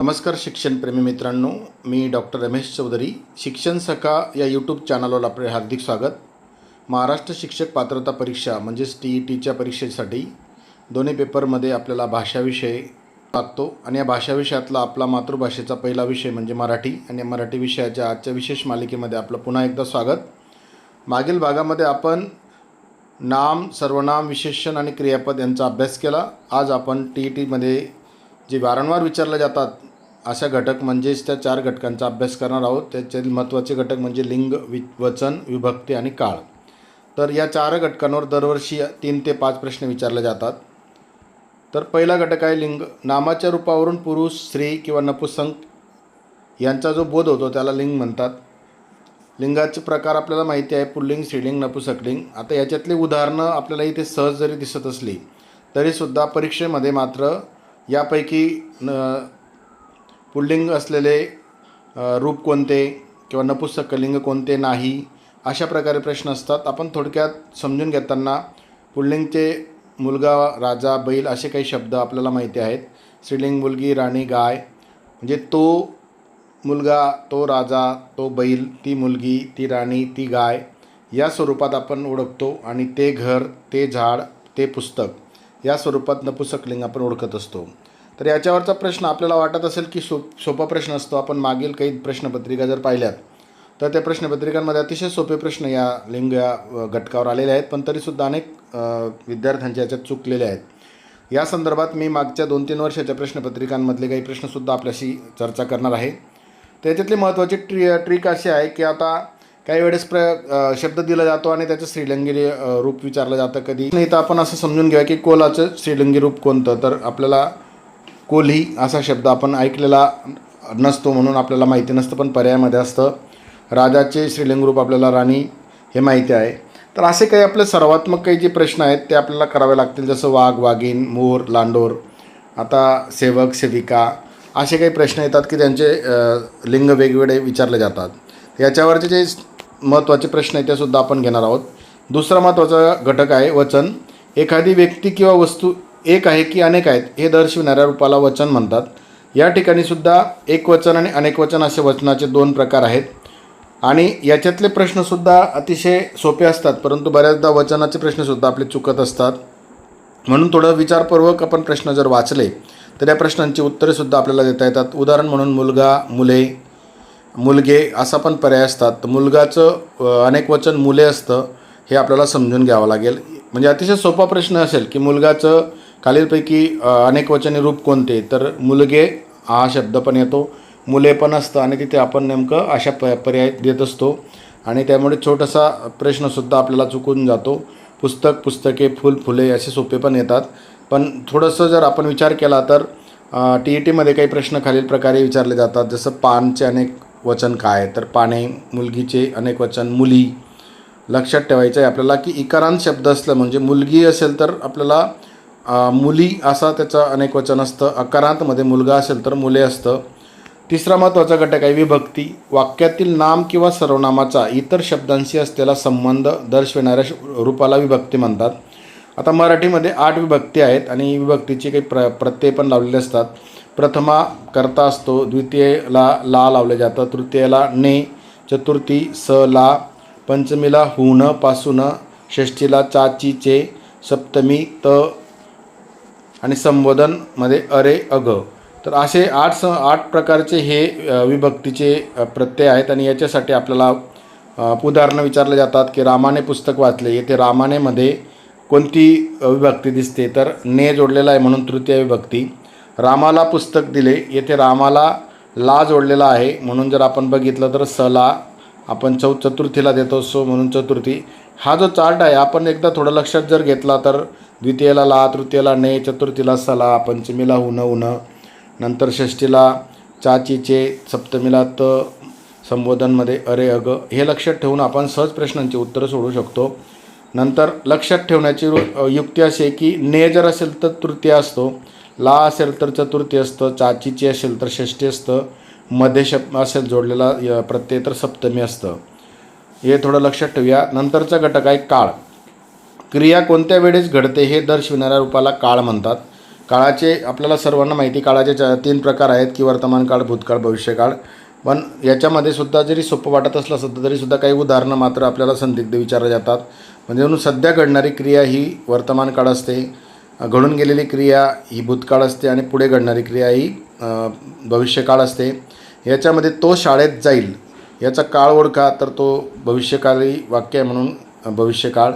नमस्कार शिक्षणप्रेमी मित्रांनो, मी डॉक्टर रमेश चौधरी. शिक्षण सखा या यूट्यूब चॅनलवर आपले हार्दिक स्वागत. महाराष्ट्र शिक्षक पात्रता परीक्षा म्हणजेच TETच्या परीक्षेसाठी दोन्ही पेपरमध्ये आपल्याला भाषा विषय लागतो आणि या भाषा विषयातला आपला मातृभाषेचा पहिला विषय म्हणजे मराठी आणि मराठी विषयाच्या आजच्या विशेष मालिकेमध्ये आपलं पुन्हा एकदा स्वागत. मागील भागामध्ये आपण नाम, सर्वनाम, विशेषण आणि क्रियापद यांचा अभ्यास केला. आज आपण TETमध्ये जे वारंवार विचारले जातात अशा घटक म्हणजेच त्या 4 घटकांचा अभ्यास करणार आहोत. त्याच्यातील महत्त्वाचे घटक म्हणजे लिंग, वचन, विभक्ती आणि काळ. तर या 4 घटकांवर दरवर्षी 3 ते 5 प्रश्न विचारले जातात. तर पहिला घटक आहे लिंग. नामाच्या रूपावरून पुरुष, स्त्री किंवा नपुंसक यांचा जो बोध होतो त्याला लिंग म्हणतात. लिंगाचे प्रकार आपल्याला माहिती आहे: पुल्लिंग, स्त्रीलिंग, नपुंसकलिंग. आता याच्यातली उदाहरणं आपल्याला इथे सहज जरी दिसत असली तरीसुद्धा परीक्षेमध्ये मात्र यापैकी पुल्लिंग असलेले रूप कोणते किंवा नपुंसकलिंग कोणते नाही, अशा प्रकारे प्रश्न असतात. आपण थोडक्यात समजून घेताना पुल्लिंगचे मुलगा, राजा, बैल असे काही शब्द आपल्याला माहिती आहेत. स्त्रीलिंग मुलगी, राणी, गाय. म्हणजे तो मुलगा, तो राजा, तो बैल, ती मुलगी, ती राणी, ती गाय या स्वरूपात आपण ओळखतो. आणि ते घर, ते झाड, ते पुस्तक या स्वरूपात नपुंसकलिंग आपण ओळखत असतो. तर याच्यावरचा प्रश्न आपल्याला वाटत असेल की सोपा प्रश्न असतो. आपण मागील काही प्रश्नपत्रिका जर पाहिल्यात तर त्या प्रश्नपत्रिकांमध्ये अतिशय सोपे प्रश्न या लिंग या घटकावर आलेले आहेत, पण तरीसुद्धा अनेक विद्यार्थ्यांच्या याच्यात चुकलेले आहेत. या संदर्भात मी मागच्या 2-3 वर्षाच्या प्रश्नपत्रिकांमधले काही प्रश्नसुद्धा आपल्याशी चर्चा करणार आहे. त्याच्यातली महत्त्वाची ट्रिक अशी आहे की आता काही वेळेस शब्द दिला जातो आणि त्याचं स्त्रीलिंगी रूप विचारलं जातं. कधी नाही तर आपण असं समजून घ्या की कोलाचं स्त्रीलिंगी रूप कोणतं, तर आपल्याला कोल्ही असा शब्द आपण ऐकलेला नसतो म्हणून आपल्याला माहिती नसतं, पण पर्यायामध्ये असतं. राजाचे स्त्रीलिंग रूप आपल्याला राणी हे माहिती आहे. तर असे काही आपले सर्वात्मक काही जे प्रश्न आहेत ते आपल्याला करावे लागतील, जसं वाघ, वाघीण, मोर, लांडोर. आता सेवक, सेविका असे काही प्रश्न येतात की त्यांचे लिंग वेगवेगळे विचारले जातात. याच्यावरचे जे महत्त्वाचे प्रश्न आहेत ते सुद्धा आपण घेणार आहोत. दुसरा महत्त्वाचा घटक आहे वचन. एखादी व्यक्ती किंवा वस्तू एक आहे की अनेक आहेत हे दर्शविणाऱ्या रूपाला वचन म्हणतात. या ठिकाणी सुद्धा एकवचन आणि अनेकवचन असे वचनाचे 2 प्रकार आहेत आणि याच्यातले प्रश्नसुद्धा अतिशय सोपे असतात, परंतु बऱ्याचदा वचनाचे प्रश्नसुद्धा आपले चुकत असतात. म्हणून थोडं विचारपूर्वक आपण प्रश्न जर वाचले तर या प्रश्नांची उत्तरेसुद्धा आपल्याला देता येतात. उदाहरण म्हणून मुलगा, मुले, मुलगे असा पण पर्याय असतात. तर मुलगाचं अनेकवचन मुले असतं हे आपल्याला समजून घ्यावं लागेल. म्हणजे अतिशय सोपा प्रश्न असेल की मुलगाचं खालीलपैकी अनेकवचनी रूप कोणते, तर मुलगे हा शब्द पण येतो, मुले पण असतं आणि तिथे आपण नेमकं अशा पर्याय देत असतो आणि त्यामुळे छोटासा प्रश्नसुद्धा आपल्याला चुकून जातो. पुस्तक, पुस्तके, फुल, फुले असे सोपे पण येतात. पण थोडंसं जर आपण विचार केला तर TETमध्ये काही प्रश्न खालील प्रकारे विचारले जातात, जसं पानचे अनेक वचन काय, तर पाने. मुलगीचे अनेक वचन मुली. लक्षात ठेवायचं आहे आपल्याला की इकारांत शब्द असलं म्हणजे मुलगी असेल तर आपल्याला मुली असा त्याचं अनेकवचन असतं. अकारांतमध्ये मुलगा असेल तर मुले असतं. तिसरा महत्त्वाचा घटक आहे विभक्ती. वाक्यातील नाम किंवा सर्वनामाचा इतर शब्दांशी असलेला संबंध दर्शविणाऱ्या रूपाला विभक्ती म्हणतात. आता मराठीमध्ये 8 विभक्ती आहेत आणि विभक्तीचे काही प्रत्यय पण लावलेले असतात. प्रथमा कर्ता असतो, द्वितीयला ला लावले जातं, तृतीयला ने, चतुर्थी स ला, पंचमीला हुन पासून, षष्ठीला चा ची चे, सप्तमी त आणि संबोधनमध्ये अरे अग. तर असे 8 प्रकारचे हे विभक्तीचे प्रत्यय आहेत आणि याच्यासाठी आपल्याला उदाहरणं विचारले जातात की रामाने पुस्तक वाचले. येथे रामानेमध्ये कोणती विभक्ती दिसते, तर ने जोडलेला आहे म्हणून तृतीय विभक्ती. रामाला पुस्तक दिले, येथे रामाला ला जोडलेला आहे म्हणून जर आपण बघितलं तर सला. आपण चतुर्थीला देतो सो म्हणून चतुर्थी. हा जो चार्ट आहे आपण एकदा थोडं लक्षात जर घेतला तर द्वितीयला ला, तृतीयला ने, चतुर्थीला सला, पंचमीला हुन उन, नंतर षष्ठीला चाचीचे, सप्तमीला त, संबोधनमध्ये अरे अग. हे लक्षात ठेवून आपण सहज प्रश्नांची उत्तरं सोडू शकतो. नंतर लक्षात ठेवण्याची युक्ती अशी आहे की ने जर असेल तर तृतीय असतो, ला असेल तर चतुर्थी असतं, चाचीचे असेल तर षष्ठी असतं, मध्ये शब्द असेल जोडलेला प्रत्यय तर सप्तमी असतं. हे थोडं लक्षात ठेवूया. नंतरचा घटक आहे काळ. क्रिया कोणत्या वेळेस घडते हे दर्शविणाऱ्या रूपाला काळ म्हणतात. काळाचे आपल्याला सर्वांना माहिती, काळाचे 3 प्रकार आहेत की वर्तमान काळ, भूतकाळ, भविष्यकाळ. पण याच्यामध्ये सुद्धा जरी सोपं वाटत असलं सुद्धा तरीसुद्धा काही उदाहरणं मात्र आपल्याला संदिग्ध विचारले जातात. म्हणजे म्हणून सध्या घडणारी क्रिया ही वर्तमान काळ असते, घडून गेलेली क्रिया ही भूतकाळ असते आणि पुढे घडणारी क्रिया ही भविष्यकाळ असते. याच्यामध्ये तो शाळेत जाईल याचा काळ ओळखा, तर तो भविष्यकाळी वाक्य आहे म्हणून भविष्यकाळ.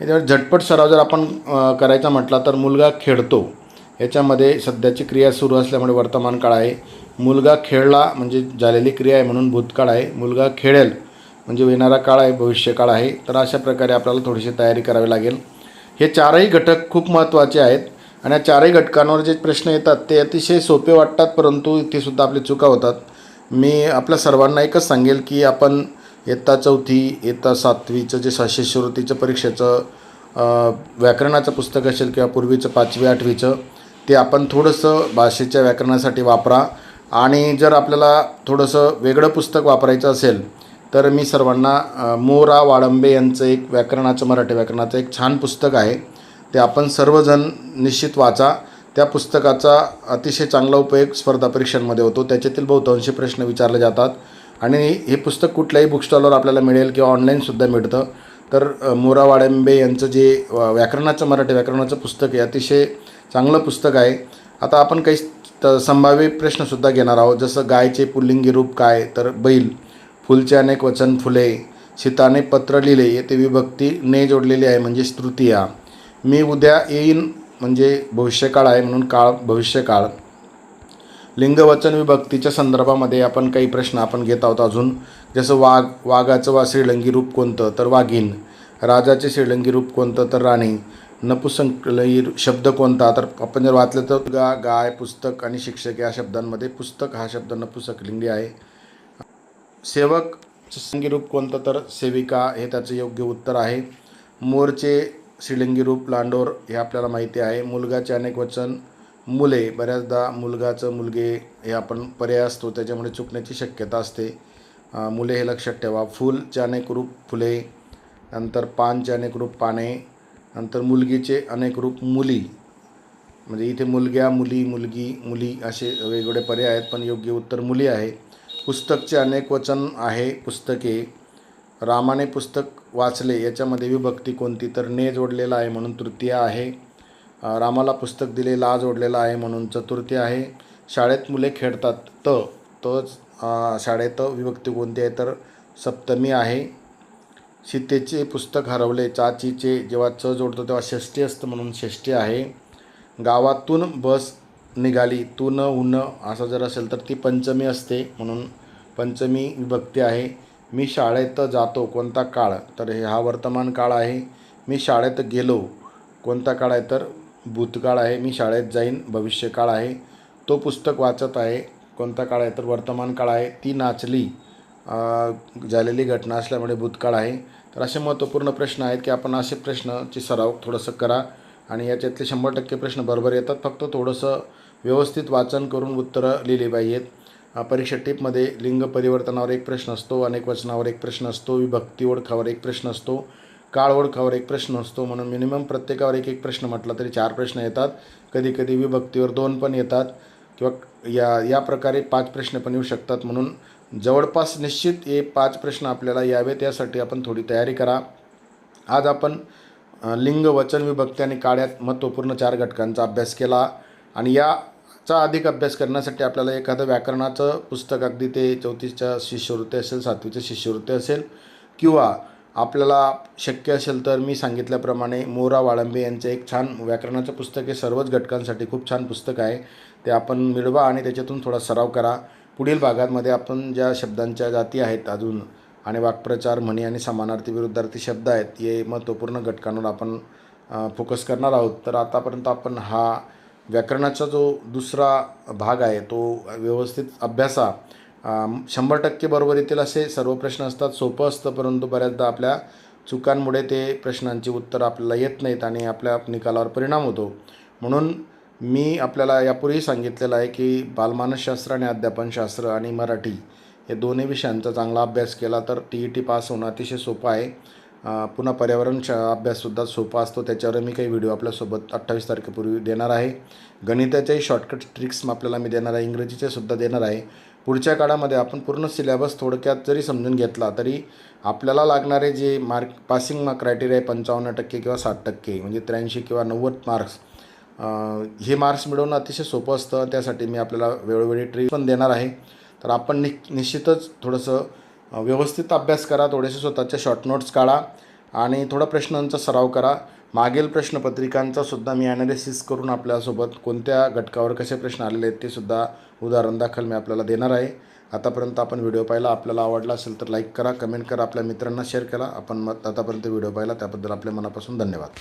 याच्यावर झटपट सराव जर आपण करायचा म्हटला तर मुलगा खेळतो याच्यामध्ये सध्याची क्रिया सुरू असल्यामुळे वर्तमान काळ आहे. मुलगा खेळला म्हणजे झालेली क्रिया आहे म्हणून भूतकाळ आहे. मुलगा खेळेल म्हणजे येणारा काळ आहे, भविष्यकाळ आहे. तर अशा प्रकारे आपल्याला थोडीशी तयारी करावी लागेल. हे 4ही घटक खूप महत्त्वाचे आहेत आणि या 4ही घटकांवर जे प्रश्न येतात ते अतिशय सोपे वाटतात, परंतु इथेसुद्धा आपली चुका होतात. मी आपल्या सर्वांना एकच सांगेल की आपण इयत्ता 4थी, इयत्ता 7वीचं जे शिष्यवृत्तीचं परीक्षेचं व्याकरणाचं पुस्तक असेल किंवा पूर्वीचं 5वी 8वीचं ते आपण थोडंसं भाषेच्या व्याकरणासाठी वापरा. आणि जर आपल्याला थोडंसं वेगळं पुस्तक वापरायचं असेल तर मी सर्वांना मोरा वाळंबे यांचं एक व्याकरणाचं, मराठी व्याकरणाचं एक छान पुस्तक आहे, ते आपण सर्वजण निश्चित वाचा. त्या पुस्तकाचा अतिशय चांगला उपयोग स्पर्धा परीक्षांमध्ये होतो. त्याच्यातील बहुतांशी प्रश्न विचारले जातात आणि हे पुस्तक कुठल्याही बुक स्टॉलवर आपल्याला मिळेल किंवा ऑनलाईनसुद्धा मिळतं. तर मोरा वाळंबे यांचं जे व्याकरणाचं, मराठी व्याकरणाचं पुस्तक आहे अतिशय चांगलं पुस्तक आहे. आता आपण काही संभाव्य प्रश्नसुद्धा घेणार आहोत. जसं गायचे पुल्लिंगी रूप काय, तर बैल. फुलचे अनेक वचन फुले. सीताने पत्र लिहिले येथे विभक्ती ने जोडलेली आहे म्हणजे तृतीया. मी उद्या येईन म्हणजे भविष्यकाळ आहे म्हणून काळ भविष्यकाळ. लिंगवचन विभक्तीच्या संदर्भामध्ये आपण काही प्रश्न आपण घेत आहोत अजून. जसं वाघाचं श्रीलिंगी रूप कोणतं, तर वाघीण. राजाचे श्रीलिंगी रूप कोणतं, तर राणी. नपुंसकलिंगी शब्द कोणता, तर आपण जर वाचलं तर गाय, पुस्तक आणि शिक्षक या शब्दांमध्ये पुस्तक हा शब्द नपुंसकलिंगी आहे. सेवक श्रीलिंगी रूप कोणतं, तर सेविका हे त्याचं योग्य उत्तर आहे. मोरचे श्रीलिंगी रूप लांडोर हे आपल्याला माहिती आहे. मुलगाचे अनेक वचन मुले. बऱ्याचदा मुलगाचं मुलगे हे आपण पर्याय असतो त्याच्यामुळे चुकण्याची शक्यता असते. मुले हे लक्षात ठेवा. फूलचे अनेक रूप फुले. नंतर पानचे अनेक रूप पाने. नंतर मुलगीचे अनेक रूप मुली. म्हणजे इथे मुलग्या, मुली, मुलगी, मुली असे वेगवेगळे पर्याय आहेत, पण योग्य उत्तर मुली आहे. पुस्तकचे अनेक वचन आहे पुस्तके. रामाने पुस्तक वाचले याच्यामध्ये विभक्ती कोणती, तर ने जोडलेला आहे म्हणून तृतीया आहे. रामाला पुस्तक दिले ला जोडलेला आहे म्हणून चतुर्थी आहे. शाळेत मुले खेळतात तच शाळेत विभक्ती कोणती आहे, तर सप्तमी आहे. सीतेचे पुस्तक हरवले चाचीचे जेव्हा च जोडतो तेव्हा षष्ठी असतं म्हणून षष्ठी आहे. गावातून बस निघाली तू न उन असं जर असेल तर ती पंचमी असते म्हणून पंचमी विभक्ती आहे. मी शाळेत जातो कोणता काळ, तर हा वर्तमान काळ आहे. मी शाळेत गेलो कोणता काळ आहे, तर भूतकाळ आहे. मी शाळेत जाईन भविष्यकाळ आहे. तो पुस्तक वाचत आहे कोणता काळ आहे, तर वर्तमान काळ आहे. ती नाचली झालेली घटना असल्यामुळे भूतकाळ आहे. तर असे महत्त्वपूर्ण प्रश्न आहेत की आपण असे प्रश्नाची सराव थोडंसं करा आणि याच्यातले 100% प्रश्न बरोबर येतात. फक्त थोडंसं व्यवस्थित वाचन करून उत्तरं लिहिली पाहिजेत. परीक्षा टिपमध्ये लिंग परिवर्तनावर एक प्रश्न असतो, अनेक वचनावर एक प्रश्न असतो, विभक्ती ओळखावर एक प्रश्न असतो, काळ ओळखावर एक प्रश्न असतो. म्हणून मिनिमम प्रत्येकावर एक प्रश्न म्हटला तरी 4 प्रश्न येतात. कधी कधी विभक्तीवर 2 पण येतात किंवा या प्रकारे 5 प्रश्न पण येऊ शकतात. म्हणून जवळपास निश्चित हे 5 प्रश्न आपल्याला यावेत यासाठी आपण थोडी तयारी करा. आज आपण लिंग, वचन, विभक्ती आणि काळात महत्त्वपूर्ण 4 घटकांचा अभ्यास केला आणि याचा अधिक अभ्यास करण्यासाठी आपल्याला एखादं व्याकरणाचं पुस्तक, अगदी ते 34च्या शिष्यवृत्ती असेल, 7वीचं शिष्यवृत्ती असेल किंवा आपल्याला शक्य असेल तर मी सांगितल्याप्रमाणे मोरा वाळंबे यांचं एक छान व्याकरणाचं पुस्तक आहे. सर्वच घटकांसाठी खूप छान पुस्तक आहे. ते आपण मिळवा आणि त्याच्यातून थोडा सराव करा. पुढील भागांमध्ये आपण ज्या शब्दांच्या जाती आहेत अजून आणि वाक्प्रचार, म्हणी आणि समानार्थी विरुद्धार्थी शब्द आहेत, हे महत्त्वपूर्ण घटकांवर आपण फोकस करणार आहोत. तर आतापर्यंत आपण हा व्याकरणाचा जो दुसरा भाग आहे तो व्यवस्थित अभ्यासा. 100% बरोबर येतील असे सर्व प्रश्न असतात. सोपं असतं, परंतु बऱ्याचदा आपल्या चुकांमुळे ते प्रश्नांची उत्तरं आपल्याला येत नाहीत आणि आपल्या निकालावर परिणाम होतो. म्हणून मी आपल्याला यापूर्वी सांगितलेलं आहे की बालमानसशास्त्र आणि अध्यापनशास्त्र आणि मराठी हे दोन्ही विषयांचा चांगला अभ्यास केला तर TET पास होणं अतिशय सोपं आहे. पुन्हा पर्यावरण अभ्याससुद्धा सोपा असतो, त्याच्यावर मी काही व्हिडिओ आपल्यासोबत 28 तारखेपूर्वी देणार आहे. गणिताच्याही शॉर्टकट ट्रिक्स आपल्याला मी देणार आहे, इंग्रजीचे सुद्धा देणार आहे. पुढच्या काळामध्ये आपण पूर्ण सिलेबस थोडक्यात जरी समजून घेतला तरी आपल्याला लागणारे जे पासिंग क्रायटेरिया आहे 55% किंवा 60% म्हणजे 83 किंवा 90 मार्क्स, हे मार्क्स मिळवणं अतिशय सोपं असतं. त्यासाठी मी आपल्याला वेळोवेळी ट्रिक्स पण देणार आहे. तर आपण निश्चितच थोडंसं व्यवस्थित अभ्यास करा, थोडेसे स्वतःच्या शॉर्ट नोट्स काढा आणि थोडा प्रश्नांचा सराव करा. मागील प्रश्नपत्रिकांचा सुद्धा मी ॲनालिसिस करून आपल्यासोबत कोणत्या घटकावर कसे प्रश्न आलेले आहेत ते सुद्धा उदाहरण दाखल मी आपल्याला देणार आहे. आतापर्यंत आपण व्हिडिओ पाहिला, आपल्याला आवडला असेल तर लाईक करा, कमेंट करा, आपल्या मित्रांना शेअर करा. आपण आतापर्यंत व्हिडिओ पाहिला त्याबद्दल आपल्या मनापासून धन्यवाद.